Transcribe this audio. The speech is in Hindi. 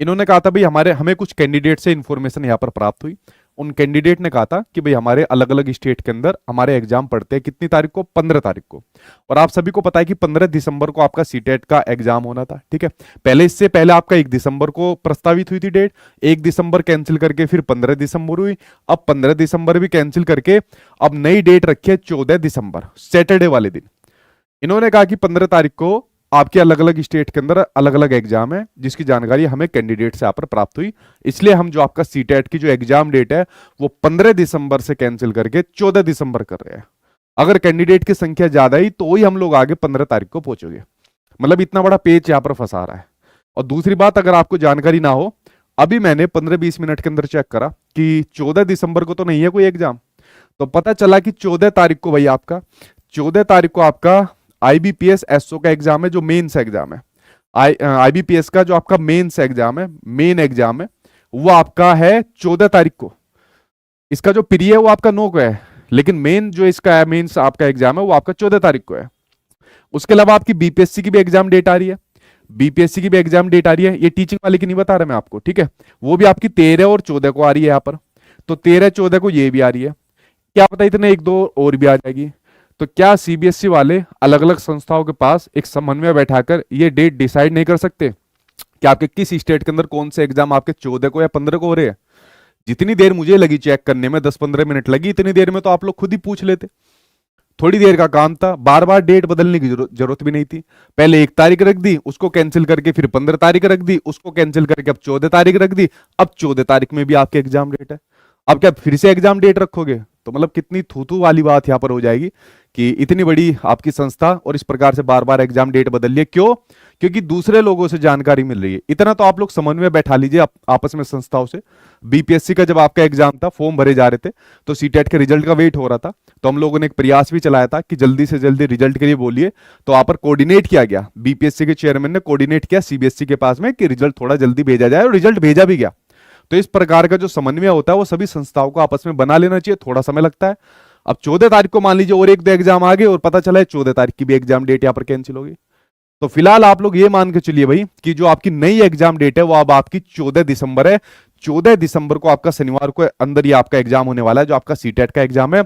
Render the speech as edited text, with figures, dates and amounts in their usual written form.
इन्होंने कहा था भाई हमें कुछ कैंडिडेट से इंफॉर्मेशन यहाँ पर प्राप्त हुई। उन कैंडिडेट ने कहा था कि भाई हमारे अलग अलग स्टेट के अंदर हमारे एग्जाम पढ़ते हैं कितनी तारीख को, 15 तारीख को। और आप सभी को पता है कि 15 दिसंबर को आपका सीटेट का एग्जाम होना था, ठीक है। पहले इससे पहले आपका 1 दिसंबर को प्रस्तावित हुई थी डेट, 1 दिसंबर कैंसिल करके फिर 15 दिसंबर हुई, अब 15 दिसंबर भी कैंसिल करके अब नई डेट रखी है 14 दिसंबर, सैटरडे वाले दिन। इन्होंने कहा कि 15 तारीख को आपके अलग अलग स्टेट के अंदर अलग अलग एग्जाम है, जिसकी जानकारी हमें कैंडिडेट से यहाँ पर प्राप्त हुई। इसलिए हम जो आपका सीटेट की जो एग्जाम डेट है वो 15 दिसंबर से कैंसिल करके 14 दिसंबर कर रहे हैं। अगर कैंडिडेट की संख्या ज्यादा ही तो ही हम लोग आगे 15 तारीख को पहुंचोगे। मतलब इतना बड़ा पेच यहाँ पर फंसा रहा है। और दूसरी बात, अगर आपको जानकारी ना हो, अभी मैंने 15-20 मिनट के अंदर चेक करा कि 14 दिसंबर को तो नहीं है कोई एग्जाम। तो पता चला कि 14 तारीख को भाई आपका 14 तारीख को आपका आईबीपीएस एसओ का एग्जाम है, जो मेंस एग्जाम है। आईबीपीएस का जो आपका मेंस एग्जाम है, मेन एग्जाम है, वो आपका है 14 तारीख को। इसका जो प्री है वो आपका 9 को है, लेकिन मेन जो इसका है, मेंस आपका एग्जाम है, वो आपका 14 तारीख को है। उसके अलावा आपकी बीपीएससी की भी एग्जाम डेट आ रही है, बीपीएससी की भी एग्जाम डेट आ रही है। ये टीचिंग वाले की नहीं बता रहा मैं आपको, ठीक है। वो भी आपकी 13 और 14 को आ रही है यहाँ पर। तो 13-14 को ये भी आ रही है, क्या पता इतने एक दो और भी आ जाएगी। तो क्या सीबीएसई वाले अलग अलग संस्थाओं के पास एक समन्वय बैठाकर ये डेट डिसाइड नहीं कर सकते कि आपके किस स्टेट के अंदर कौन से एग्जाम आपके 14 को या 15 को हो रहे हैं? जितनी देर मुझे लगी चेक करने में, 10-15 मिनट लगी, इतनी देर में तो आप लोग खुद ही पूछ लेते। थोड़ी देर का काम था, बार बार डेट बदलने की जरूरत भी नहीं थी। पहले 1 तारीख रख दी, उसको कैंसिल करके फिर 15 तारीख रख दी, उसको कैंसिल करके अब 14 तारीख रख दी। अब 14 तारीख में भी आपके एग्जाम डेट है। अब क्या फिर से एग्जाम डेट रखोगे? तो मतलब कितनी थूथू वाली बात यहां पर हो जाएगी कि इतनी बड़ी आपकी संस्था और इस प्रकार से बार बार एग्जाम डेट बदल रही है। क्यों? क्योंकि दूसरे लोगों से जानकारी मिल रही है। इतना तो आप लोग समन्वय बैठा लीजिए आपस में संस्थाओं से। बीपीएससी का जब आपका एग्जाम था, फॉर्म भरे जा रहे थे, तो सीटेट के रिजल्ट का वेट हो रहा था, तो हम लोगों ने एक प्रयास भी चलाया था कि जल्दी से जल्दी रिजल्ट के लिए बोलिए। तो वहां पर कोऑर्डिनेट किया गया, बीपीएससी के चेयरमैन ने कोऑर्डिनेट किया सीबीएसई के पास में कि रिजल्ट थोड़ा जल्दी भेजा जाए, और रिजल्ट भेजा भी गया। तो इस प्रकार का जो समन्वय होता है वो सभी संस्थाओं को आपस में बना लेना चाहिए, थोड़ा समय लगता है। अब 14 तारीख को मान लीजिए और एक दो एग्जाम आ गए और पता चला है 14 तारीख की भी एग्जाम डेट यहाँ पर कैंसिल होगी। तो फिलहाल आप लोग ये मान के चलिए भाई कि जो आपकी नई एग्जाम डेट है वो अब आपकी 14 दिसंबर है। 14 दिसंबर को आपका शनिवार को अंदर ही आपका एग्जाम होने वाला है, जो आपका सीटेट का एग्जाम है।